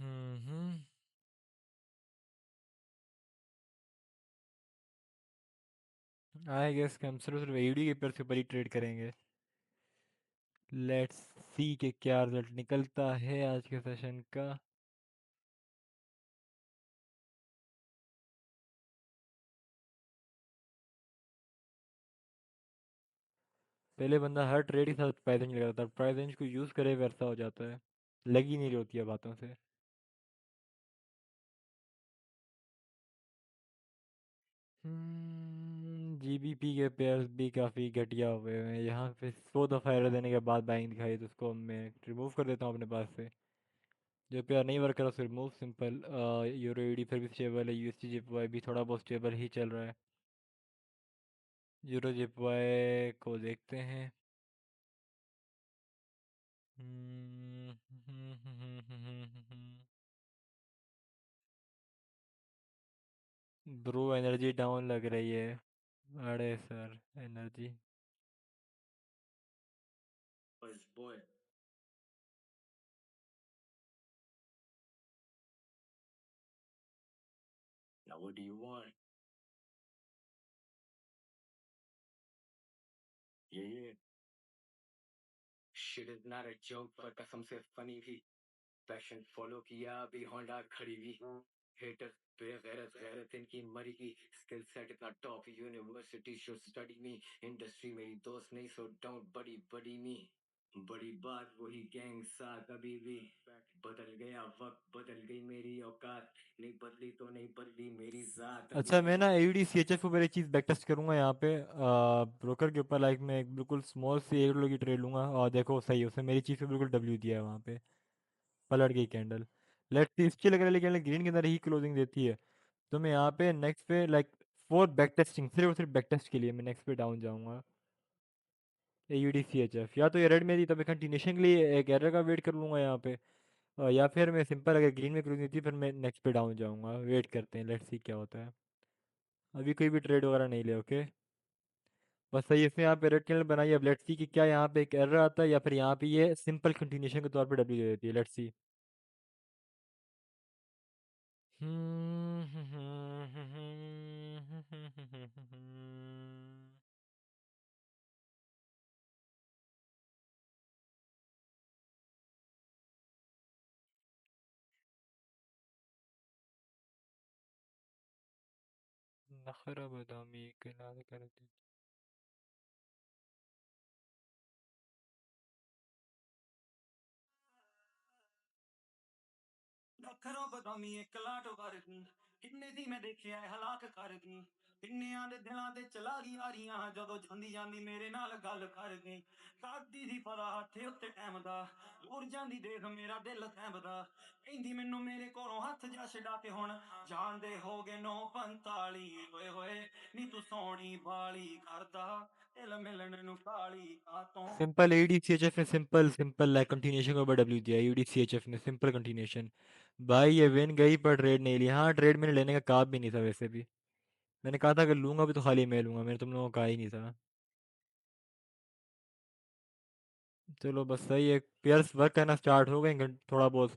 Hmm. I guess कि हम सिर्फ एडी के पेयर से ऊपर ही ट्रेड करेंगे। लेट्स सी के क्या रिजल्ट निकलता है आज के सेशन का। पहले बंदा हर ट्रेड के साथ प्राइस रेंज लगाता था, प्राइस रेंज को यूज़ करे वैसा हो जाता है। लगी नहीं रही होती है बातों से। जीबीपी के पेयर्स भी काफ़ी घटिया हुए हैं यहाँ पे। 100 दफ़ा एरर देने के बाद बाइंग दिखाई तो उसको मैं रिमूव कर देता हूँ अपने पास से। जो पेयर नहीं वर्क कर रहा उसको रिमूव सिंपल। यूरो ईडी फिर भी स्टेबल है, यूएसडी जेपीवाई भी थोड़ा बहुत स्टेबल ही चल रहा है। यूरो जेपीवाई को देखते हैं। हम्म, ब्रो एनर्जी डाउन लग रही है। अरे सर एनर्जी। अच्छा मैं ना एडी सी एच एफ के ऊपर एक चीज़ बैक टेस्ट करूंगा यहाँ पे। ब्रोकर के ऊपर लाइक मैं एक बिल्कुल स्मॉल सी एडी की ट्रेड लूंगा और देखो सही है, उसने मेरी चीज़ पे बिल्कुल डब्ल्यू दिया है वहाँ पे। पलट गई कैंडल। लेट्स सी इसकी लग रहा है लेकिन ग्रीन के अंदर ही क्लोजिंग देती है। तो मैं यहाँ पे नेक्स्ट पे लाइक फॉर बैक टेस्टिंग, सिर्फ और सिर्फ बैक टेस्ट के लिए मैं नेक्स्ट पे डाउन जाऊंगा। A U D C H F या तो ये रेड में थी तो मैं कंटिन्यूशन के लिए एक एरर का वेट कर लूंगा यहाँ पे। या फिर मैं सिंपल अगर ग्रीन में क्लोजिंग थी फिर मैं नेक्स्ट पे डाउन जाऊंगा। वेट करते हैं, लेट्स सी क्या होता है। अभी कोई भी ट्रेड वगैरह नहीं ले, ओके। बस सही है, इसने यहाँ पे रेड कैंडल बनाई है। अब लेट्स सी कि क्या यहाँ पे एक एरर आता है या फिर यहाँ पे ये सिंपल कंटिन्यूशन के तौर पे डब्ल्यू दे देती है। Let's see. नखरा बदामी के लाल कर दी। Simple A D C H F ने सिंपल सिंपल लाइक कंटिन्यूशन के ऊपर डब्ल्यू दिया। U D C H F ने सिंपल कंटिन्यूशन। भाई ये विन गई पर ट्रेड नहीं लिया। हाँ ट्रेड मैंने लेने का काम भी नहीं था वैसे भी। मैंने कहा था अगर लूंगा भी तो खाली मैं लूंगा, मैंने तुम लोगों को कहा ही नहीं था। चलो बस सही है, पेयर्स वर्क करना स्टार्ट हो गए थोड़ा बहुत।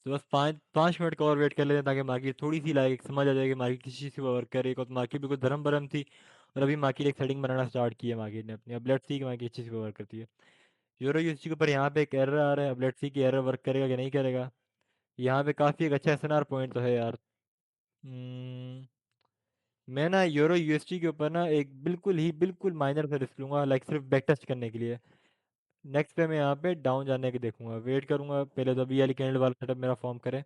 तो बस 5 5 मिनट का और वेट कर लेते हैं ताकि मार्केट थोड़ी सी लाइक समझ आ जाए कि मार्केट किस चीज़ पे वर्क कर रही है। तो मार्केट भी कुछ धर्म भरम थी और अभी मार्केट एक सेटिंग बनाना स्टार्ट की है मार्केट ने अपनी। अब लेट्स सी कि मार्केट किस चीज़ पे वर्क करती है। यूरो यूएसडी के ऊपर यहाँ पे एक एरर आ रहा है। अब लेट्स सी कि एरर वर्क करेगा कि नहीं करेगा। यहाँ पे काफ़ी एक अच्छा एसएनआर पॉइंट तो है यार। हम्म, मैं ना यूरो यूएसडी के ऊपर ना एक बिल्कुल माइनर सा रिस्क लूंगा लाइक सिर्फ बैक टेस्ट करने के लिए। नेक्स्ट पे मैं यहाँ पे डाउन जाने की देखूंगा, वेट करूंगा पहले तो बी वाली कैंडल वाला सेटअप मेरा फॉर्म करे।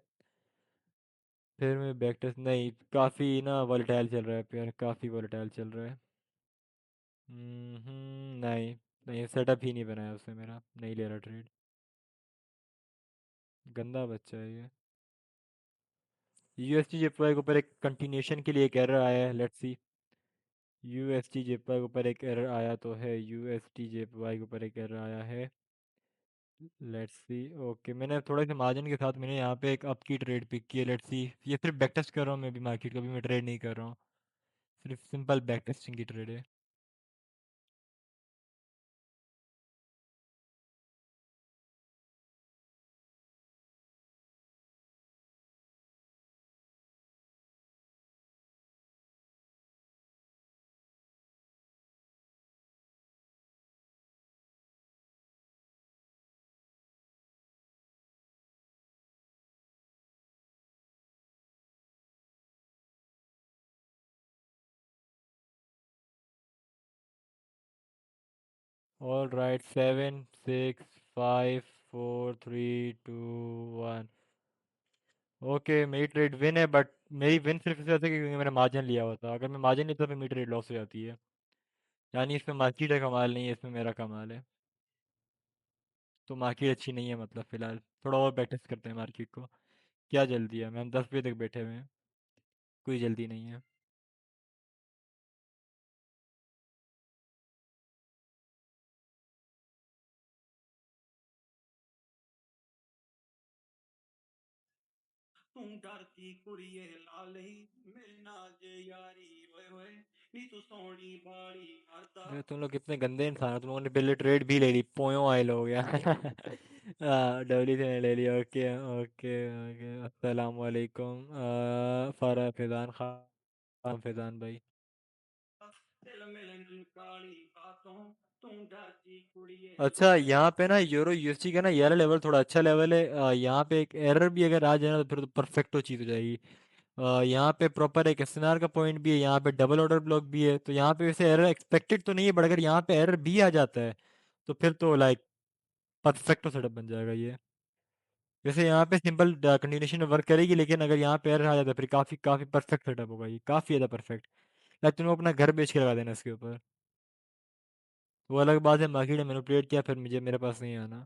फिर मैं बैक टेस्ट नहीं, काफ़ी ना वॉलेटाइल चल रहा है पेयर, काफ़ी वॉलेटाइल चल रहा है। नहीं नहीं, सेटअप ही नहीं बनाया उसने मेरा, नहीं ले रहा ट्रेड। गंदा बच्चा है ये। यूएसटी जेपीवाई के ऊपर एक कंटिन्यूशन के लिए एक एरर आया है, लेट्स सी। यूएसटी जेपीवाई के ऊपर एक एरर आया तो है, यूएसटी जेपीवाई के ऊपर एक एरर आया है। Let's C. ओके मैंने थोड़ा सा मार्जिन के साथ मैंने यहाँ पे एक अप की ट्रेड पिक की है। लेट्स सी, ये सिर्फ बैक टेस्ट कर रहा हूँ मैं भी, मार्केट का भी मैं ट्रेड नहीं कर रहा हूँ। सिर्फ सिंपल बैक टेस्टिंग की ट्रेड है। All right, 7 6 5 4 3 2 1। ओके, मेरी ट्रेड विन है, बट मेरी विन सिर्फ इस वजह से क्योंकि मैंने मार्जिन लिया हुआ था। अगर मैं मार्जिन नहीं था तो मेरी ट्रेड लॉस हो जाती है। यानी इसमें मार्केट का कमाल नहीं है, इसमें मेरा कमाल है। तो मार्केट अच्छी नहीं है मतलब फ़िलहाल। थोड़ा और प्रैक्टिस करते हैं मार्केट को। क्या जल्दी है, हम 10 बजे तक बैठे हुए हैं। कोई जल्दी नहीं है। ਤੂੰ ਡਰਦੀ ਕੁੜੀਏ ਲਾਲੀ ਮੇਰੇ ਨਾਲ ਜੇ ਯਾਰੀ ਓਏ ਹੋਏ ਨੀ ਤੂੰ ਸੋਹਣੀ ਬਾੜੀ ਕਰਦਾ। अरे तुम लोग कितने गंदे इंसान हो, तुम लोगों ने पहले ट्रेड भी ले ली, पोयो आयल हो गया। डब्ल्यू से ले लिया। ओके ओके ओके, अस्सलाम वालेकुम फारा फैज़ान खान, फैज़ान भाई। ਦਿਲ ਮਿਲਣ ਕਾਲੀ ਬਾਤੋਂ ਤੂੰ ਡਰਦੀ ਕੁੜੀਏ अच्छा, ਲਾਲੇ। यहाँ पे ना यूरो यूएसडी का ना ये वाला लेवल थोड़ा अच्छा लेवल है। यहाँ पे एक एरर भी अगर आ जाए ना तो फिर तो परफेक्ट चीज़ हो जाएगी। यहाँ पे प्रॉपर एक एसएनआर का पॉइंट भी है, यहाँ पे डबल ऑर्डर ब्लॉक भी है। तो यहाँ पे वैसे एरर एक्सपेक्टेड तो नहीं है, बट अगर यहाँ पे एरर भी आ जाता है तो फिर तो लाइक परफेक्ट सेटअप बन जाएगा ये। वैसे यहाँ पे सिंपल कंटिन्यूएशन में वर्क करेगी, लेकिन अगर यहाँ पे एरर आ जाता है फिर काफ़ी काफ़ी परफेक्ट सेटअप होगा ये, काफ़ी ज़्यादा परफेक्ट। लाइक तुम अपना घर बेच के लगा देना इसके ऊपर। वो अलग बात है, मार्केट में मैनिपुलेट किया फिर मुझे मेरे पास नहीं आना।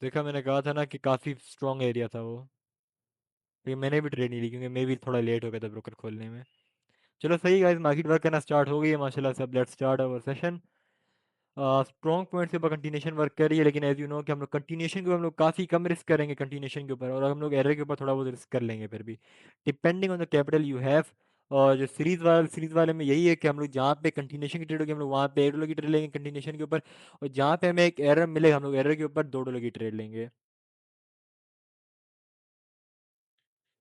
देखा, मैंने कहा था ना कि काफ़ी स्ट्रॉन्ग एरिया था वो। लेकिन मैंने भी ट्रेड नहीं ली क्योंकि मैं भी थोड़ा लेट हो गया था ब्रोकर खोलने में। चलो सही गाइस, मार्केट वर्क करना स्टार्ट हो गई है माशाल्लाह से। अब let's start our session. Strong point के ऊपर कंटिन्यूएशन वर्क कर रही है, लेकिन एज यू नो कि हम लोग कंटिन्यूएशन के ऊपर हम लोग काफ़ी कम रिस्क करेंगे कंटिन्यूएशन के ऊपर, और हम लोग एरर के ऊपर थोड़ा बहुत रिस्क कर लेंगे फिर भी, depending on the capital you have. और जो सीरीज वाले में यही है कि हम लोग जहाँ पे कंटिन्यूएशन की ट्रेड होगी हम लोग वहाँ पे $1 की ट्रेड लेंगे कंटिन्यूएशन के ऊपर। और जहाँ पे हमें एक एरर मिलेगा हम लोग एरर के ऊपर $2 की ट्रेड लेंगे।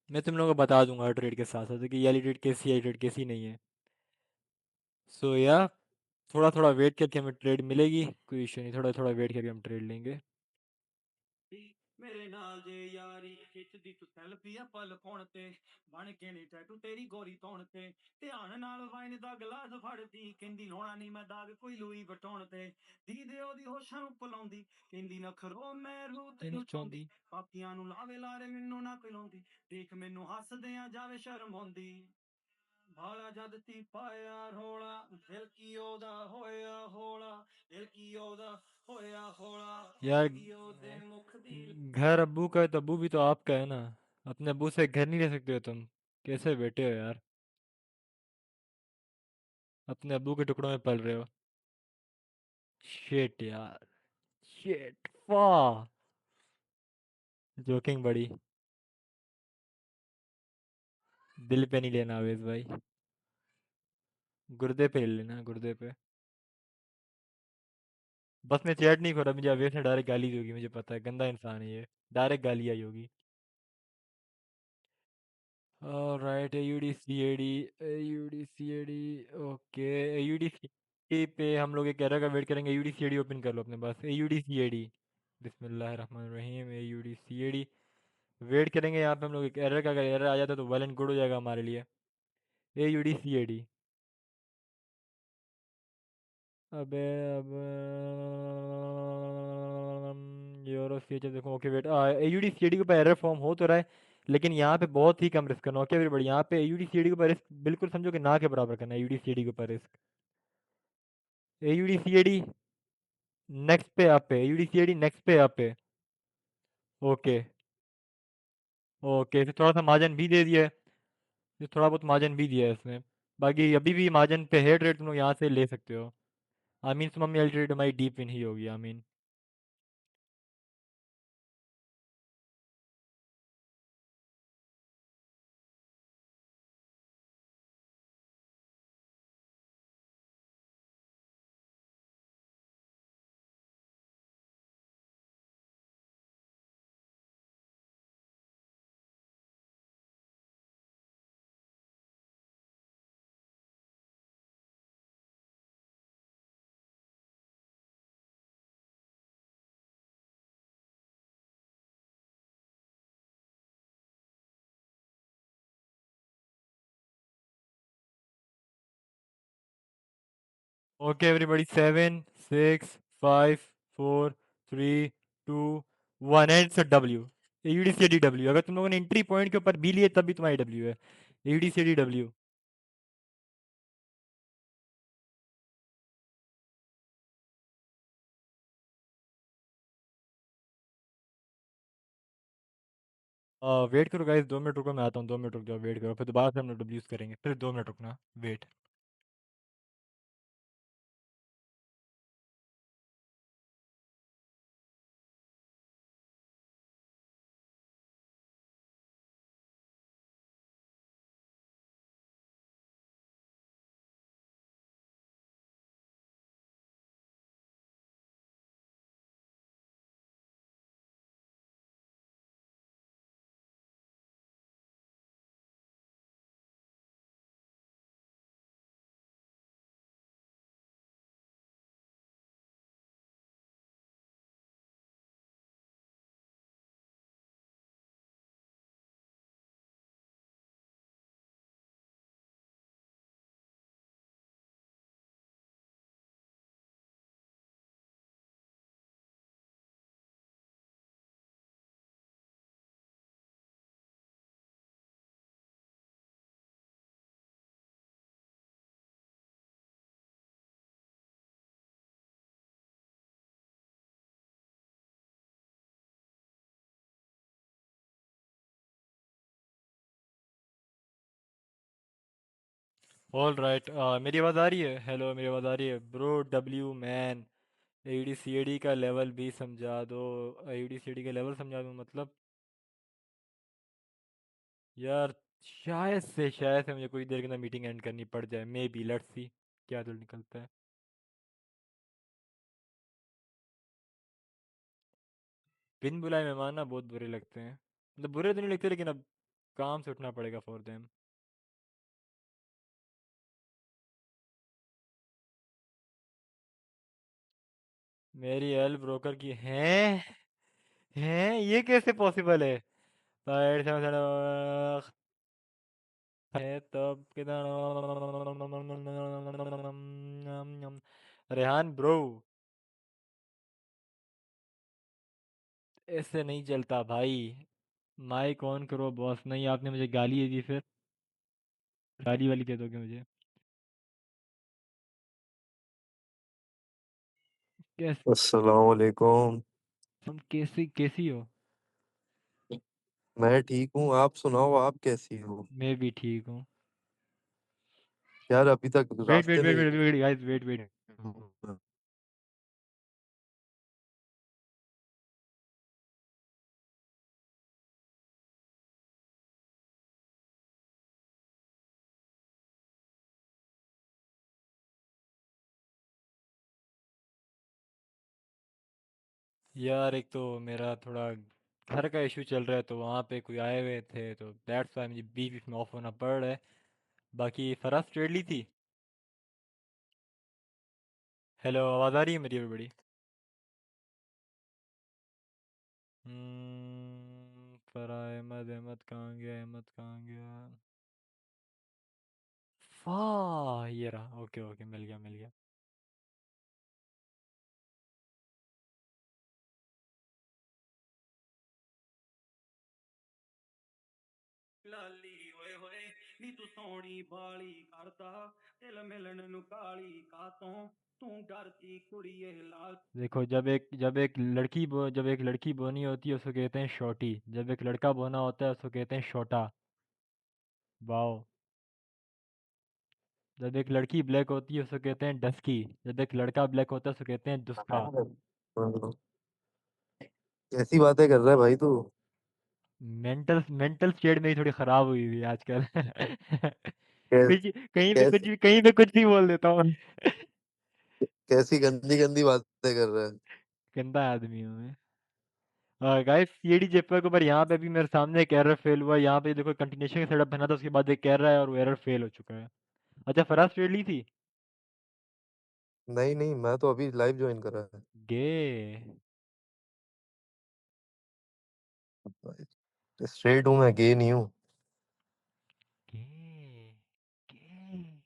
मैं तुम लोगों को बता दूंगा ट्रेड के साथ साथ कि ये वाली ट्रेड कैसी है, ट्रेड कैसी नहीं है। सो या थोड़ा थोड़ा वेट करके हमें ट्रेड मिलेगी, कोई इशू नहीं, थोड़ा थोड़ा वेट करके हम ट्रेड लेंगे। ਮੇਰੇ ਨਾਲ ਜੇ ਯਾਰੀ ਖਿੱਚਦੀ ਤੂੰ ਸੈਲਫੀ ਆ ਪਲ ਫੋਨ ਤੇ ਬਣ ਕੇ ਨੀ ਟੈਟੂ ਤੇਰੀ ਗੋਰੀ ਧੌਣ ਤੇ ਧਿਆਨ ਨਾਲ ਵਾਈਨ ਦਾ ਗਲਾਸ ਫੜਦੀ ਕਹਿੰਦੀ ਲਾਉਣਾ ਨਹੀਂ ਮੈਂ ਦਾਗ ਕੋਈ ਲੂਈ ਵਟਾਉਣ ਤੇ ਦੀਦੇ ਉਹਦੀ ਹੋਸ਼ਾਂ ਨੂੰ ਪਲਾਉਂਦੀ ਕਹਿੰਦੀ ਨਖਰੋ ਮੈਂ ਰੂ नहीं ਤੈਨੂੰ ਚਾਹੁੰਦੀ चाहती। ਪਾਪੀਆਂ ਨੂੰ ਲਾਵੇ ਲਾਰੇ ਮੈਨੂੰ ਨਾ ਕੋਈ ਲਾਉਂਦੀ ਦੇਖ ਮੈਨੂੰ ਹੱਸਦੇ ਆ ਜਾਵੇ ਸ਼ਰਮ ਆਉਂਦੀ ਭਾਲਾ ਜਦ ਤੀ ਪਾਇਆ ਰੋਲਾ ਦਿਲ ਕੀ ਉਹਦਾ ਹੋਇਆ ਹੋਲਾ ਦਿਲ ਕੀ ਉਹਦਾ ਹੋਇਆ ਹੋਲਾ यार, ਕੀ ਉਹਦੇ ਮੁਖ ਦੀ घर अब्बू का है तो अब्बू भी तो आपका है ना। अपने अब्बू से घर नहीं ले सकते हो तुम? कैसे बेटे हो यार, अपने अब्बू के टुकड़ों में पल रहे हो। शिट यार, शिट वाह। जोकिंग बड़ी। दिल पे नहीं लेना अवेश भाई, गुर्दे पे ले लेना, गुर्दे पे। बस मैं चैट नहीं खोला, मुझे अवेश ने डायरेक्ट गाली दी होगी, मुझे पता है गंदा इंसान है ये। डायरेक्ट गाली आई होगी। Alright, AUD CAD, AUD CAD। Okay, AUD CAD पे हम लोग एक एरर का वेट करेंगे। AUD CAD ओपन कर लो अपने पास, AUD CAD। बिस्मिल्लाहिर्रहमानिर्रहीम, AUD CAD वेट करेंगे यहाँ पे हम लोग। एक एरर का, अगर एरर आ जाता है तो वेल एंड गुड हो जाएगा हमारे लिए। AUD CAD। अबे अब यूरो फ्यूचर देखो। ओके वेट, AUD CAD के ऊपर एरर फॉर्म हो तो रहा है, लेकिन यहाँ पे बहुत ही कम रिस्क करना। ओके एवरीबॉडी, यहाँ पे AUD CAD के ऊपर रिस्क बिल्कुल समझो कि ना के बराबर करना है। AUD CAD के ऊपर रिस्क, AUD CAD नेक्स्ट पे आप पे, AUD CAD नेक्स्ट पे आप पे। ओके ओके, फिर थोड़ा सा मार्जिन भी दे दिया है। फिर थोड़ा बहुत मार्जिन भी दिया है इसमें। बाकी अभी भी मार्जिन पे है ट्रेड, तुम लोग यहाँ से ले सकते हो। आई मीन मम्मी वाली ट्रेड हमारी डीप इन ही होगी, I mean. Okay everybody, 7, 6, 5, 4, 3, 2, 1 and it's W. ABCDW, अगर तुम लोगों ने एंट्री पॉइंट के ऊपर बी लिए तब भी तुम्हारी डब्ल्यू है। ABCDW। वेट करो गाइस, 2 मिनट रुको, मैं आता हूँ, 2 मिनट रुक जाओ, वेट करो, फिर दोबारा से हम लोग डब्ल्यूज करेंगे, फिर 2 मिनट रुकना, वेट। ऑल राइट, मेरी आवाज़ आ रही है? हेलो, मेरी आवाज़ आ रही है ब्रो? डब्ल्यू मैन, ABCD का लेवल भी समझा दो। ABCD का लेवल समझा दूँ मतलब? यार, शायद से मुझे कुछ देर के अंदर मीटिंग एंड करनी पड़ जाए, मे बी, लेट्स सी क्या तो निकलता है। बिन बुलाए मेहमान ना बहुत बुरे लगते हैं, मतलब बुरे तो नहीं लगते, लेकिन अब काम से उठना पड़ेगा फॉर देम। मेरी एल ब्रोकर की हैं ये कैसे पॉसिबल है? साइड है तब किधर? रेहान ब्रो, ऐसे नहीं चलता भाई। माइक ऑन करो बॉस। नहीं, आपने मुझे गाली दे दी, फिर गाली वाली दे दोगे मुझे? कैसे? अस्सलाम वालेकुम। तुम कैसी कैसी हो? मैं ठीक हूँ, आप सुनाओ, आप कैसी हो? मैं भी ठीक हूँ। यार अभी तक वेट वेट रास्ते में वेट ही वेट हूँ। Wait guys, wait wait. यार, एक तो मेरा थोड़ा घर का इशू चल रहा है, तो वहाँ पे कोई आए हुए थे, तो दैट्स वाई मुझे बीच बीच में ऑफ होना पड़ रहा है। बाकी फराज ट्रेड ली थी। हेलो, आवाज़ आ रही है मेरी बड़ी? फरा अहमद, अहमद कहाँ गया, अहमद कहाँ गया? वाह, ये रहा, ओके ओके, मिल गया मिल गया। ਲਾਲੀ ਓਏ ਹੋਏ ਨੀ ਤੂੰ ਸੋਹਣੀ ਬਾਲੀ ਕਰਦਾ ਦਿਲ ਮਿਲਣ ਨੂੰ ਕਾਲੀ ਕਾਤੋਂ ਤੂੰ ਡਰਦੀ ਕੁੜੀਏ ਲਾਲ। देखो, जब एक लड़की बोनी होती है उसको कहते हैं शॉर्टी, जब एक लड़का बोना होता है उसको कहते हैं शॉटा। वाओ। जब एक लड़की ब्लैक होती है उसको कहते हैं डस्की, जब एक लड़का ब्लैक होता है उसको कहते हैं दुस्का। हाँ, कैसी बातें कर रहा है भाई तू? मेंटल मेंटल स्टेट मेरी थोड़ी खराब हुई हुई है आजकल। कै, कुछ कैसी कहीं पे कुछ भी बोल देता हूँ मैं। कैसी गंदी गंदी बातें कर रहा है? गंदा आदमी हूँ मैं। गाइस, सीडी जेपर के ऊपर यहाँ पे भी मेरे सामने एक एरर फेल हुआ है। यहाँ पे देखो, कंटिन्यूशन का सेटअप बना था, उसके बाद एक कह रहा है और वो एरर फेल हो चुका है। अच्छा, फराज ट्रेड ली थी? नहीं नहीं, मैं तो अभी लाइव ज्वाइन करा गे है। स्ट्रेट हूँ मैं, गे नहीं हूँ। गे गे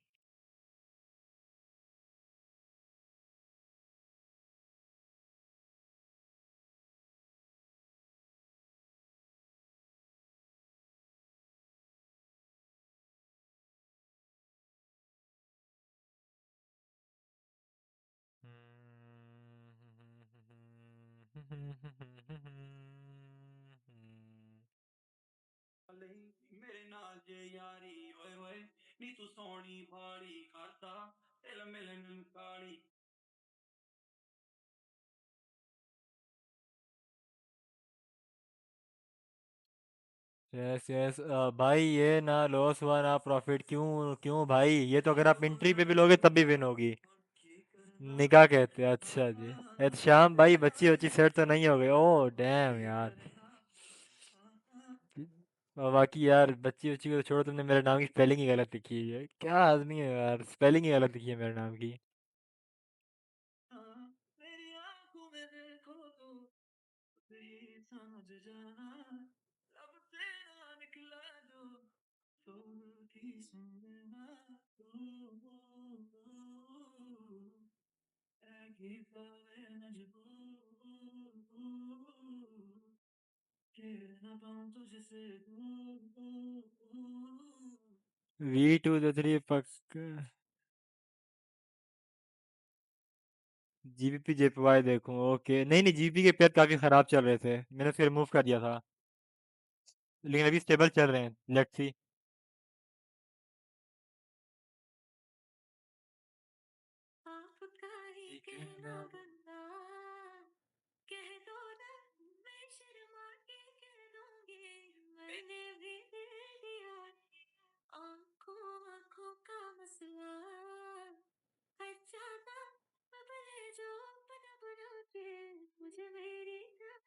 ਲਈ ਮੇਰੇ ਨਾਲ ਜੇ ਯਾਰੀ ਓਏ ਓਏ ਨੀ ਤੂੰ ਸੋਹਣੀ ਭਾਲੀ ਕਰਦਾ ਦਿਲ ਮਿਲਣ ਕਾਲੀ यस यस भाई ये ना लॉस हुआ ना प्रॉफिट, क्यों क्यों भाई? ये तो अगर आप इंट्री पे भी लोगे तब भी विन होगी। निकाह कहते हैं, अच्छा जी। एहतशाम भाई, बच्ची बच्ची सेट तो नहीं हो गई? ओह डैम यार। और बाकी यार, बच्ची बच्ची को तो छोड़ो, तुमने मेरे नाम की स्पेलिंग ही गलत लिखी है। क्या आदमी है यार, स्पेलिंग ही गलत लिखी है मेरे नाम की। मेरी आंखों में देखो तो भी समझ जाना लब से ना निकला जो तो की सुनना ऐ की पावे मजबूर के ना पाऊं तुझसे दूर V2 3 पक। जीबीपी जेपीवाई देखूं? ओके, नहीं नहीं, जीबीपी के पेयर काफी खराब चल रहे थे, मैंने फिर रिमूव कर दिया था। लेकिन अभी स्टेबल चल रहे हैं, लेट्स सी। आपका ही कहना बनना कह दो ना मैं शर्मा के कह दूंगी मैंने भी दिल दिया आंखों आंखों का मसला हर जाना अब है जो बना बना के मुझे मेरी जान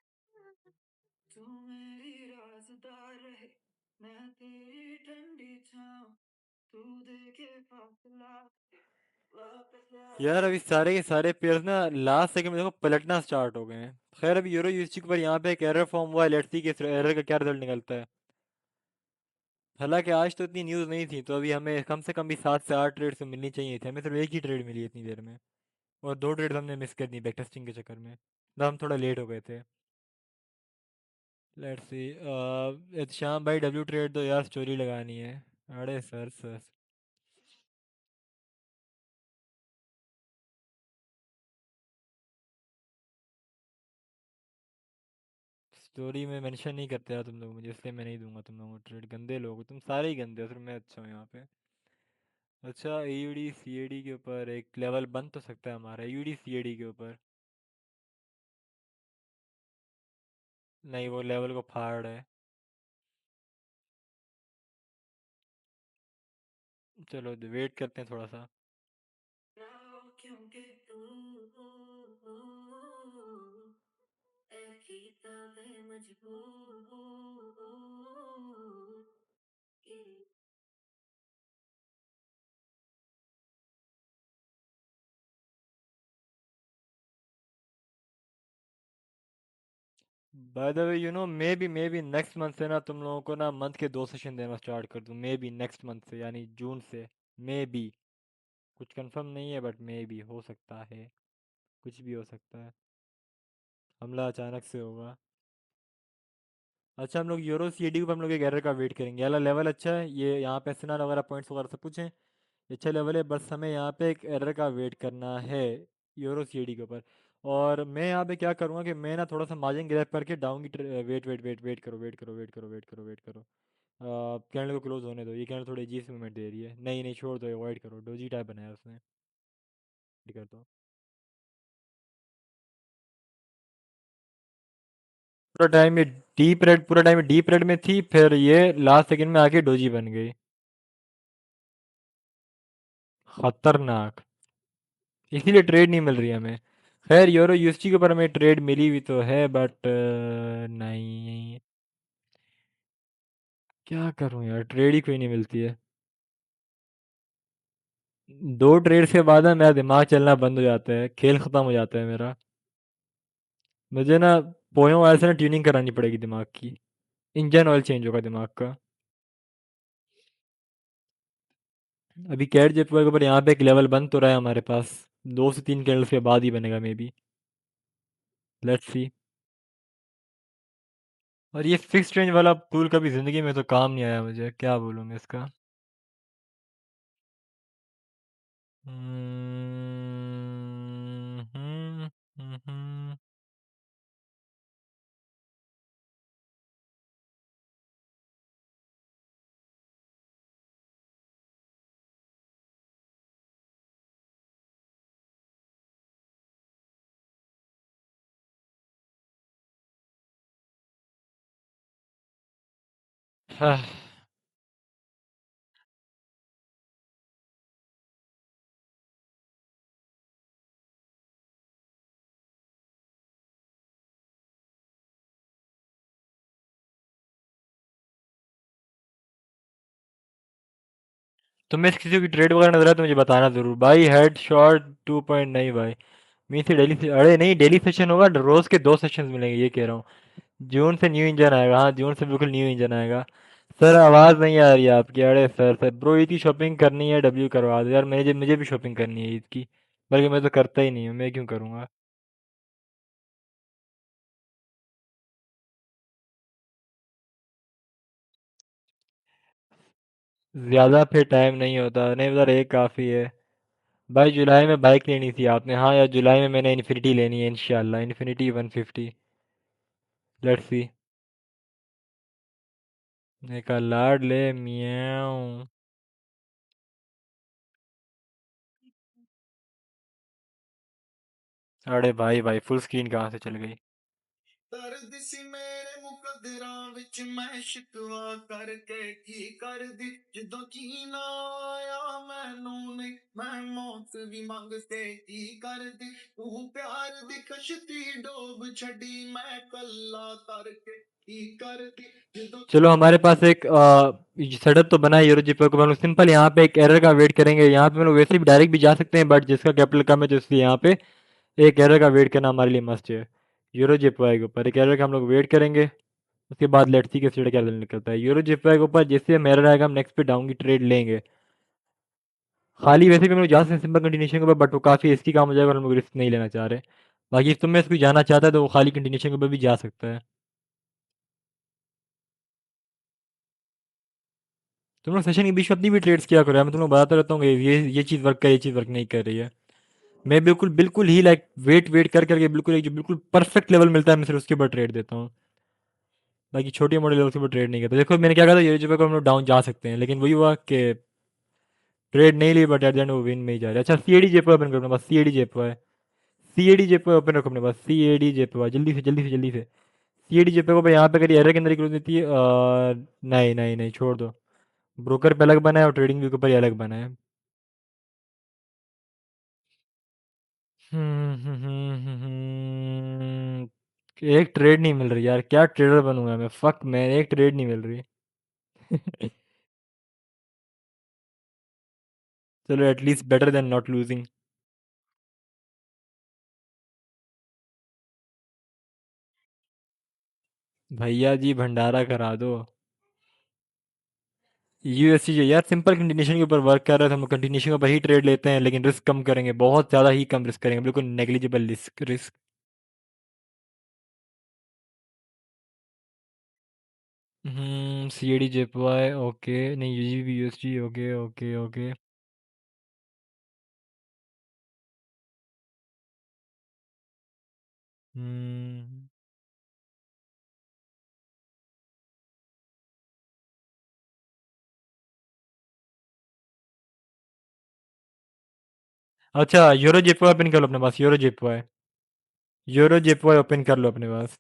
तू मेरी राज़दार रहे मैं तेरी ठंडी छाँव तू देखे फासला वापस आ यार अभी सारे के सारे पेयर्स ना लास्ट सेकंड में देखो पलटना स्टार्ट हो गए हैं। खैर अभी यूरो यूएसटी के ऊपर यहाँ पे एक एरर फॉर्म हुआ है, लेट्स सी कि इस एरर का क्या रिजल्ट निकलता है। हालांकि आज तो इतनी न्यूज़ नहीं थी, तो अभी हमें कम से कम भी 7 से 8 ट्रेड से मिलनी चाहिए थी, हमें सिर्फ एक ही ट्रेड मिली है इतनी देर में। और 2 ट्रेड हमने मिस कर दी बैक टेस्टिंग के चक्कर में, तो हम थोड़ा लेट हो गए थे। लेट्स सी, शाम भाई डब्ल्यू ट्रेड तो यार स्टोरी लगानी है। अरे सर सर, स्टोरी में मेंशन नहीं करते यार तुम लोग मुझे, इसलिए मैं नहीं दूंगा तुम लोगों को ट्रेड। गंदे लोग हो तुम, सारे ही गंदे हो, सिर्फ मैं अच्छा हूँ यहाँ पे। अच्छा, एयूडी सीएडी के ऊपर एक लेवल बन तो सकता है हमारा, एयूडी सीएडी के ऊपर। नहीं, वो लेवल को फाड़ है। चलो वेट करते हैं थोड़ा सा। क्योंकि तू ऐ किताब है मजबूर by the way may be next month से ना तुम लोगों को ना मंथ के 2 सेशन देना स्टार्ट कर दूँ, मे बी नेक्स्ट मंथ से, यानी जून से। मे बी, कुछ कंफर्म नहीं है, बट मे बी हो सकता है, कुछ भी हो सकता है। हमला अचानक से होगा। अच्छा, हम लोग यूरो सीडी को हम लोग एक एरर का वेट करेंगे। याला लेवल अच्छा है, ये यहाँ पे एसएनआर वगैरह पॉइंट्स वगैरह सब कुछ है, अच्छा लेवल है, बस हमें यहाँ पे एक एरर का वेट करना है यूरो सीडी के ऊपर। और मैं यहाँ पे क्या करूँगा कि मैं ना थोड़ा सा मार्जिन ग्रैब करके डाउन की वेट वेट वेट वेट करो वेट करो वेट करो वेट करो वेट करो। कैंडल को क्लोज होने दो, ये कैंडल थोड़ी अजीब सी मूवमेंट दे रही है, नहीं नहीं छोड़ दो, अवॉइड करो, डोजी टाइप बनाया उसने। कर दो। पूरा टाइम डीप रेड में थी, फिर ये लास्ट सेकंड में आके डोजी बन गई। खतरनाक। इसीलिए ट्रेड नहीं मिल रही हमें। खैर यूरो यूएसटी के ऊपर हमें ट्रेड मिली भी तो है, बट नहीं, क्या करूं यार, ट्रेड ही कोई नहीं मिलती है। 2 ट्रेड के बाद ना मेरा दिमाग चलना बंद हो जाता है, खेल खत्म हो जाता है मेरा। मुझे ना पोयों वाले से ना ट्यूनिंग करानी पड़ेगी दिमाग की, इंजन ऑयल चेंज होगा दिमाग का। अभी कैट जेट के ऊपर यहाँ पे एक लेवल बन तो रहा है हमारे पास, 2 से 3 कैंडल्स के बाद ही बनेगा मे बी। Let's see. और ये फिक्स रेंज वाला टूल कभी ज़िंदगी में तो काम नहीं आया मुझे, क्या बोलूँ मैं इसका। हम्म, हम्म, हम्म, हाँ। तुम्हें किसी की ट्रेड वगैरह नजर आए तो मुझे बताना जरूर भाई। हेड शॉट 2 पॉइंट नहीं भाई। मी से डेली से, अरे नहीं डेली सेशन होगा, रोज के 2 सेशंस मिलेंगे ये कह रहा हूँ। जून से न्यू इंजन आएगा, हाँ जून से बिल्कुल न्यू इंजन आएगा। सर आवाज़ नहीं आ रही है आपकी। अरे सर ब्रो ईद की शॉपिंग करनी है, डब्ल्यू करवा दो यार, मुझे मुझे भी शॉपिंग करनी है ईद की। बल्कि मैं तो करता ही नहीं हूँ, मैं क्यों करूँगा। ज़्यादा फिर टाइम नहीं होता, नहीं उधर एक काफ़ी है। भाई जुलाई में बाइक लेनी थी आपने, हाँ यार जुलाई में मैंने इन्फिनिटी लेनी है इंशाल्लाह, इन्फिनिटी 150। Let's see. एक लाड ले मियाऊं। अरे भाई भाई फुल स्क्रीन कहाँ से चल गई। दर्द सी मेरे मुकद्दरां विच मैं शिकवा करके की कर दी जदों जीना आया मैनू नहीं मैं मौत भी मंग के की कर दी तू प्यार दी कश्ती डोब छड़ी मैं कल्ला करके की कर दी जदों चलो हमारे पास एक सेटअप तो बना है यूरो जीपे को। हम लोग सिंपल यहाँ पे एक एरर का वेट करेंगे। यहाँ पे हम लोग वैसे भी डायरेक्ट भी जा सकते हैं, बट जिसका कैपिटल कम है तो इसलिए यहाँ पे एक एरर का वेट करना हमारे लिए मस्ट है। यूरो जीपे के ऊपर एक एरर का हम लोग वेट करेंगे। उसके बाद लेट्स सी के स्टेट क्या निकलता है। यूरो जीपे के ऊपर जैसे हम एरर आएगा हम नेक्स्ट पे डाउन की ट्रेड लेंगे। खाली वैसे भी हम लोग जा सकते हैं सिंपल कंटिन्यूशन के ऊपर, बट वो काफ़ी रिस्की काम हो जाएगा और हम लोग रिस्क नहीं लेना चाह रहे। बाकी if तुम में से कोई जाना चाहता है तो वो खाली कंटिन्यूशन के ऊपर भी जा सकता है। तुम लोग सेशन के बीच में अपनी भी ट्रेड्स किया करो यार, मैं तुम लोग बताता रहता हूँ कि ये चीज़ वर्क कर, ये चीज़ वर्क नहीं कर रही है। मैं बिल्कुल बिल्कुल ही लाइक वेट वेट कर करके बिल्कुल एक जो बिल्कुल परफेक्ट लेवल मिलता है मैं सिर्फ उसके ऊपर ट्रेड देता हूँ। बाकी छोटे मोटे लेवल के ऊपर ट्रेड नहीं करता। देखो मैंने क्या कहा था, ये जो पे हम लोग डाउन जा सकते हैं, लेकिन वही हुआ कि ट्रेड नहीं ली, बट एट द एंड वो विन में ही जा रहे हैं। अच्छा सी ए डी जेपो ओपन करो अपने पास, सी ए डी जेपो है। सी ए डी जेपो ओपन रखो अपने पास, सी ए डी जेपो जल्दी से जल्दी से जल्दी से। सी ए डी जेपो को यहाँ पे करिए, एरर के अंदर ही क्लोज देती है। नहीं नहीं नहीं छोड़ दो। ब्रोकर पे अलग बना है और ट्रेडिंग व्यू के ऊपर ही अलग बना है। एक ट्रेड नहीं मिल रही यार, क्या ट्रेडर बनूंगा मैं, फक मैं, एक ट्रेड नहीं मिल रही। चलो at least better than not losing. भैया जी भंडारा करा दो। यूएससी जो यार सिंपल कंटिन्यूशन के ऊपर वर्क कर रहा है तो हम कंटिन्यूशन के ऊपर ही ट्रेड लेते हैं, लेकिन रिस्क कम करेंगे, बहुत ज़्यादा ही कम रिस्क करेंगे, बिल्कुल negligible risk risk. C A D JPY okay, नहीं U G B U S G okay okay okay. Hmm. अच्छा यूरो जेपवाई ओपन कर लो अपने पास, euro JPY. Euro JPY open कर लो अपने पास।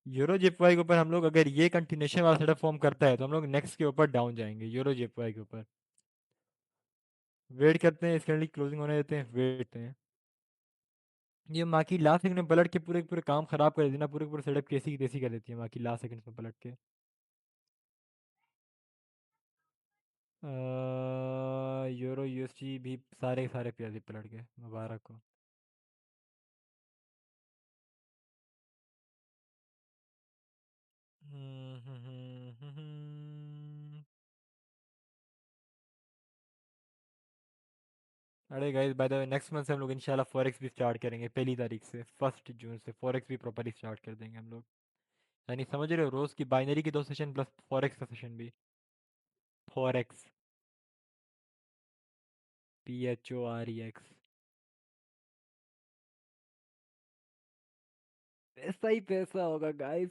यूरो जेपवाई के ऊपर हम लोग अगर ये कंटिन्यूशन वाला सेटअप फॉर्म करता है तो हम लोग नेक्स्ट के ऊपर डाउन जाएंगे यूरो जेपवाई के ऊपर। वेट करते हैं, इसके लिए क्लोजिंग होने देते हैं, वेट करते हैं। ये माँ की लास्ट सेकंड में पलट के पूरे पूरे काम खराब कर देती है ना, पूरे पूरे सेटअप कैसी की तैसी कर देती है माँ की लास्ट सेकंड में पलट के। यूरो यूएसडी भी सारे के सारे प्याजे पलट गए, मुबारक हो। हम्म, हम्म, हम्म, हम्म, हम्म। अरे guys by the way next month से हम लोग इंशाल्लाह फॉरेक्स भी स्टार्ट करेंगे, 1 तारीख से 1 जून से फॉरेक्स भी प्रॉपरली स्टार्ट कर देंगे हम लोग। यानी समझ रहे हो, रोज की बाइनरी की 2 सेशन प्लस फॉरेक्स का सेशन भी। Forex, PHOREX। पैसा ही पैसा होगा गाइस।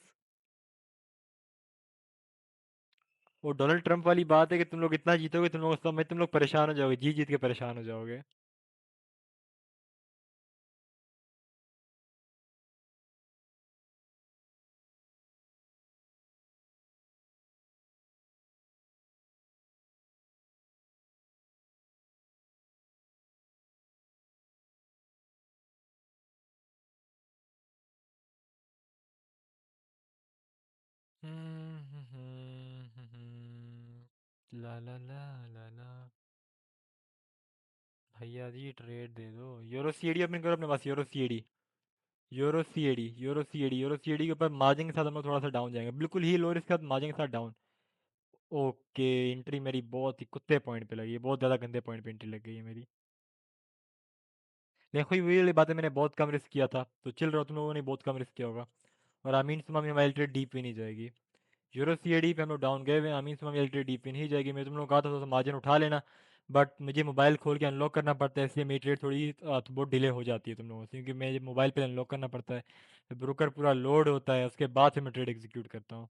वो डोनाल्ड ट्रंप वाली बात है कि तुम लोग इतना जीतोगे, तुम लोग सब में तुम लोग परेशान हो जाओगे, जीत जीत के परेशान हो जाओगे। ला ला ला ला ला। भैया जी ट्रेड दे दो। यूरो सीएडी ओपन करो अपने पास। Euro CAD, euro CAD, euro CAD, euro CAD के ऊपर मार्जिन के साथ हम लोग थोड़ा सा डाउन जाएंगे, बिल्कुल ही लो रिस्क के साथ मार्जिन के साथ डाउन। ओके, एंट्री मेरी बहुत ही कुत्ते पॉइंट पे लगी है, बहुत ज़्यादा गंदे पॉइंट पे एंट्री लग गई है मेरी। देखो ये वही वाली बात है, मैंने बहुत कम रिस्क किया था तो चिल रहा, तुम लोगों ने बहुत कम रिस्क किया होगा। और आमीन सुमा में हमारी ट्रेड डीप भी नहीं जाएगी। यूरो सीएडी पे हम लोग डाउन गए हुए हैं, आमीन सुमा में ट्रेड डीप भी नहीं जाएगी। मैं तुम लोगों को कहा था थोड़ा सा मार्जिन उठा लेना, बट मुझे मोबाइल खोल के अनलॉक करना पड़ता है, इसलिए मेरी ट्रेड थोड़ी तो बहुत डिले हो जाती है तुम लोगों से, क्योंकि मैं मोबाइल पे अनलॉक करना पड़ता है, ब्रोकर पूरा लोड होता है, उसके बाद फिर मैं ट्रेड एग्जीक्यूट करता हूँ।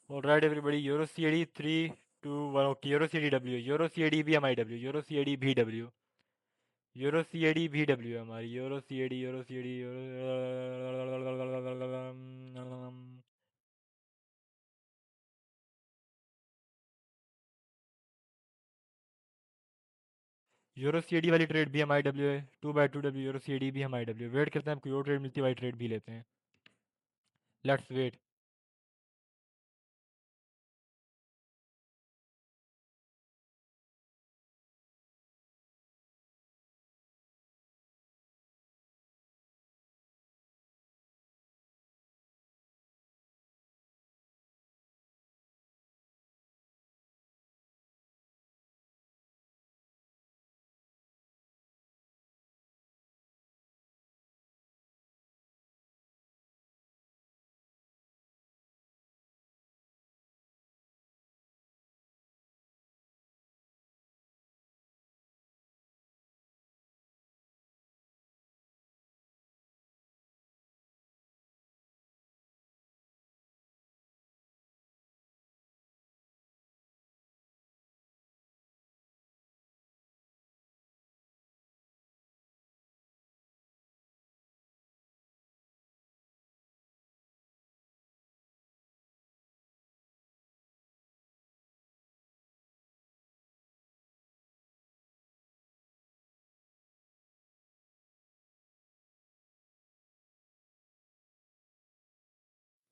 Alright everybody, euro CAD 3 2 1। Okay, euro CAD W, euro CAD भी एमआई डब्ल्यू, यूरो सीएडी भी डब्ल्यू, यूरो सीएडी भी डब्ल्यू है हमारी। Euro CAD, euro CAD, euro CAD वाली ट्रेड भी एमआई डब्ल्यू है। 2/2 डब्ल्यू, यूरो सीएडी भी एमआई डब्ल्यू। वेट करते हैं, कोई और ट्रेड मिलती है वाली ट्रेड भी लेते हैं। Let's wait.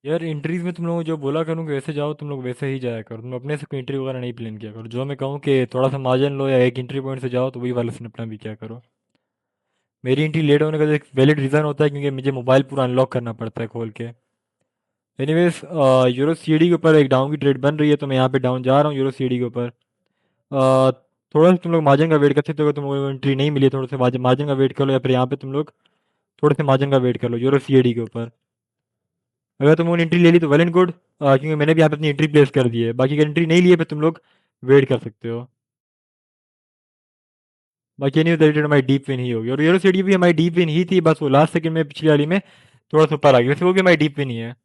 यार एंट्रीज में तुम लोगों को जो बोला करूँ कि वैसे जाओ, तुम लोग वैसे ही जाया करो, तुम अपने से कोई एंट्री वगैरह नहीं प्लान किया करो। जो मैं कहूँ कि थोड़ा सा मार्जिन लो या एक एंट्री पॉइंट से जाओ, तो वही वाला सीन अपना भी क्या करो। मेरी एंट्री लेट होने का तो एक वैलिड रीज़न होता है, क्योंकि मुझे मोबाइल पूरा अनलॉक करना पड़ता है खोल के। एनीवेज, यूरो सीडी के ऊपर एक डाउन की ट्रेड बन रही है, तो मैं यहाँ पे डाउन जा रहा हूँ यूरो सीडी के ऊपर। थोड़ा सा तुम लोग मार्जिन का वेट कर सकते हो, अगर तुम लोगों को एंट्री नहीं मिली, थोड़ा सा मार्जिन का वेट कर लो, या फिर यहाँ पे तुम लोग थोड़े से मार्जिन का वेट कर लो यूरो सीडी के ऊपर। अगर तुम लोगों ने एंट्री ले ली तो वेल एंड गुड, क्योंकि मैंने भी यहाँ पे अपनी एंट्री प्लेस कर दी है। बाकी अगर एंट्री नहीं ली है फिर तुम लोग वेट कर सकते हो। बाकी नहीं ट्रेड हमारी डीप विन ही होगी, और यूरो सीडी भी हमारी डीप विन ही थी, बस वो लास्ट सेकंड में पिछली वाली में थोड़ा सा ऊपर आ गई, वैसे वो भी हमारी डीप विन ही है।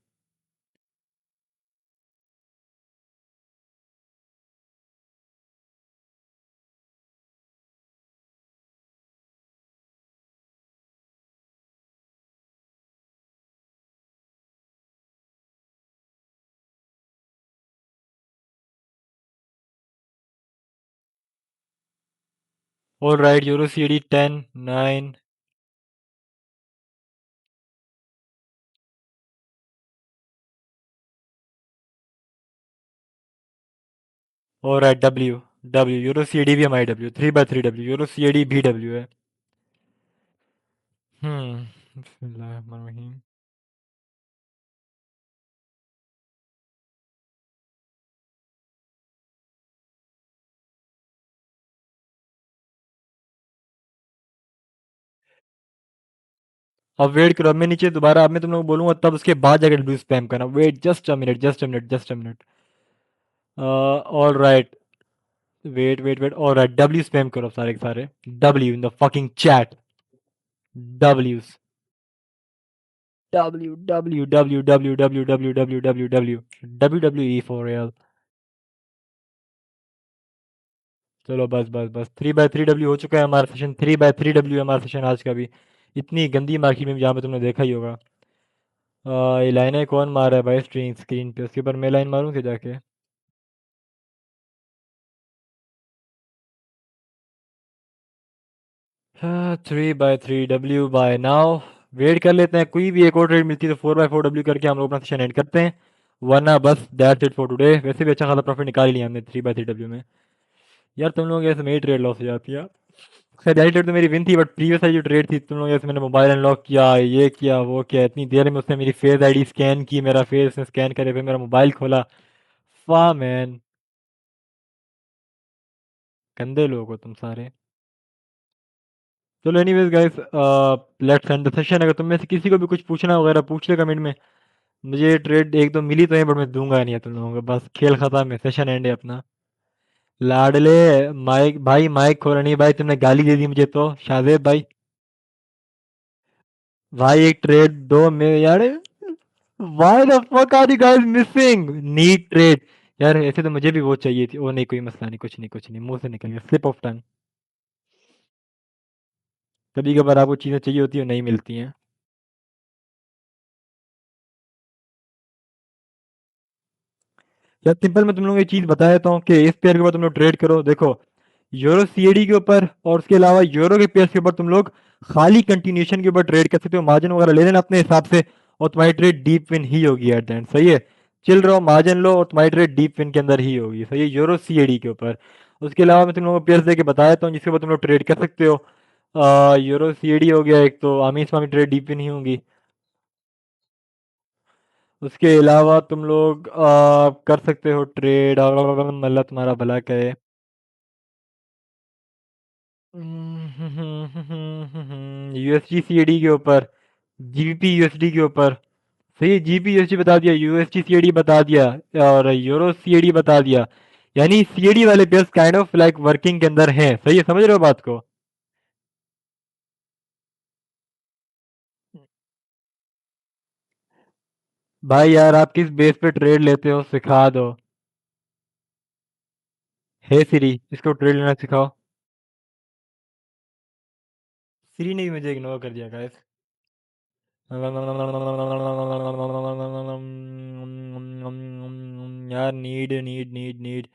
All right, euro CD 10 9। All right, W W, euro CD भी हमारी डब्ल्यू 3/3 डब्ल्यू, यूरो सीडी भी डब्ल्यू है। बिस्मिल्लाहिर्रहमानिर्रहीम। अब वेट करो, अब मैं नीचे दोबारा, अब मैं तुम लोग को बोलूंगा तब उसके बाद जाकर डब्ल्यू स्पैम करना। Wait just a minute, just a minute, just a minute. All right, wait wait wait, all right, W spam करो सारे के सारे। W in the fucking chat. W W W W W W W W W W W W E for real. चलो बस बस बस, 3/3 W हो चुका है हमारा सेशन, 3/3 डब्ल्यू हमारा सेशन आज का भी। इतनी गंदी मार्किंग में जहाँ पे तुमने देखा ही होगा। ये लाइनें कौन मार रहा है भाई स्क्रीन स्क्रीन पे, उसके ऊपर मैं लाइन मारूँ क्या जाके? हाँ, 3/3 डब्ल्यू बाय नाउ। वेट कर लेते हैं, कोई भी एक और ट्रेड मिलती है तो 4/4 डब्ल्यू करके हम लोग अपना सेशन एंड करते हैं। वरना बस दैट्स इट फॉर टुडे। वैसे भी अच्छा खासा प्रॉफिट निकाल ही लिया हमने 3/3 डब्ल्यू में। यार तुम लोग ऐसे मेरी ट्रेड लॉस हो जाती है। खैर पहली ट्रेड तो मेरी विन थी, बट प्रीवियस वाली जो ट्रेड थी, तुम लोग जैसे मैंने मोबाइल अनलॉक किया, ये किया वो किया, इतनी देर में उसने मेरी फेस आईडी स्कैन की, मेरा फेस स्कैन करे, फिर मेरा मोबाइल खोला। वाह मैन, गंदे लोग हो तुम सारे। चलो anyways guys, let's end the session. अगर तुम में से किसी को भी कुछ पूछना वगैरह पूछ ले कमेंट में। मुझे ट्रेड एक दो मिली तो है, बट मैं दूंगा नहीं है तुम लोगों को। बस खेल खत्म है, सेशन एंड है अपना। लाडले माइक भाई, माइक खोला नहीं भाई, तुमने गाली दे दी मुझे तो शाहजेब भाई। भाई एक ट्रेड दो में यार। Why the fuck are you guys missing? Need trade। यार ऐसे तो मुझे भी वो चाहिए थी। ओ नहीं, कोई मसला नहीं, कुछ नहीं कुछ नहीं, मुंह से निकल गया, स्लिप ऑफ टंग। कभी कभार आपको चीजें चाहिए होती है और नहीं मिलती हैं। यार सिंपल मैं तुम लोगों को एक चीज बता देता हूँ कि इस पेयर के ऊपर तुम लोग ट्रेड करो। देखो, यूरो सीएडी के ऊपर और उसके अलावा यूरो के पेयर के ऊपर तुम लोग खाली कंटिन्यूशन के ऊपर ट्रेड कर सकते हो। मार्जिन वगैरह ले लेना अपने हिसाब से, और तुम्हारी ट्रेड डीप विन ही होगी एट द एंड। सही है, चिल रहो, मार्जिन लो, और तुम्हारी ट्रेड डीप विन के अंदर ही होगी। सही है, यूरो सीएडी के ऊपर। उसके अलावा मैं तुम लोगों को पेयर्स देके बता देता हूँ जिसके ऊपर तुम लोग ट्रेड कर सकते हो। यूरो सीएडी हो गया एक, तो आमीर इस्लामी ट्रेड डीप विन ही होंगी। उसके अलावा तुम लोग कर सकते हो ट्रेड, अल्लाह तुम्हारा भला करे। यूएसडी सीएडी के ऊपर, जीबीपी यूएसडी के ऊपर। सही, जीबी यूएसडी बता दिया, यूएसडी सीएडी बता दिया, और यूरो सीएडी बता दिया। यानी सीएडी वाले pairs kind of like working के अंदर हैं। सही है, समझ रहे हो बात को? भाई यार आप किस बेस पे ट्रेड लेते हो सिखा दो। हे सिरी, इसको ट्रेड लेना सिखाओ। सिरी ने भी मुझे इग्नोर कर दिया गाइस। यार नीड नीड नीड नीड,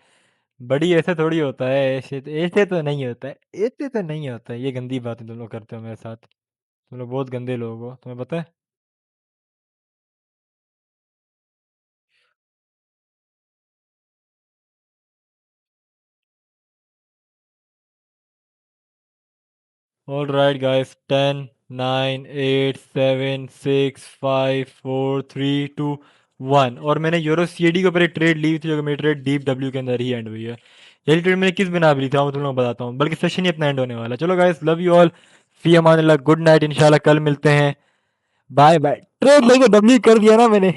बड़ी ऐसे थोड़ी होता है, ऐसे ऐसे तो नहीं होता है, ऐसे तो नहीं होता है। ये गंदी बातें तुम लोग करते हो मेरे साथ। तुम लोग बहुत गंदे लोग हो, तुम्हें पता है। All right guys, 10 9 8 7 6 5 4 3 2 1। और मैंने यूरो सीएडी के ऊपर एक ट्रेड ली थी, जो कि मेरी ट्रेड डीप डब्ल्यू के अंदर ही एंड हुई है। यही ट्रेड मैंने किस बिना पे ली थी वो मैं तुम लोगों को बताता हूँ, बल्कि सेशन ही अपना एंड होने वाला है। चलो गाइस, लव यू ऑल, फी अमान अल्लाह, गुड नाइट, इंशाल्लाह कल मिलते हैं। Bye bye. ट्रेड लेके डब्ल्यू कर दिया ना मैंने।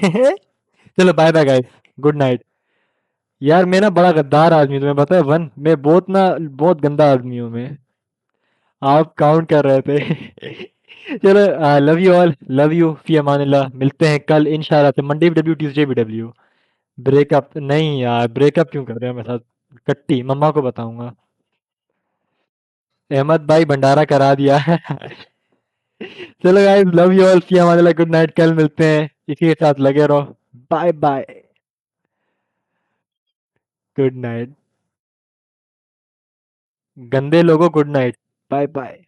चलो bye bye guys, good night. यार मैं ना बड़ा गद्दार आदमी हूँ, तुम्हें पता है वन, मैं बहुत ना बहुत गंदा आदमी हूँ मैं। आप काउंट कर रहे थे। चलो, love you all, love you, फी अमानिल्लाह, मिलते हैं कल इंशाल्लाह से, मंडे भी डब्ल्यू, ट्यूसडे भी डब्ल्यू। ब्रेकअप नहीं यार, ब्रेकअप क्यों कर रहे हो मेरे साथ? कट्टी मम्मा को बताऊंगा। अहमद भाई भंडारा करा दिया है। चलो गाइस, लव यू ऑल, फी अमानिल्लाह, गुड नाइट, कल मिलते हैं, इसी के साथ लगे रहो। Bye bye. Good night. गंदे लोगों गुड नाइट। Bye bye.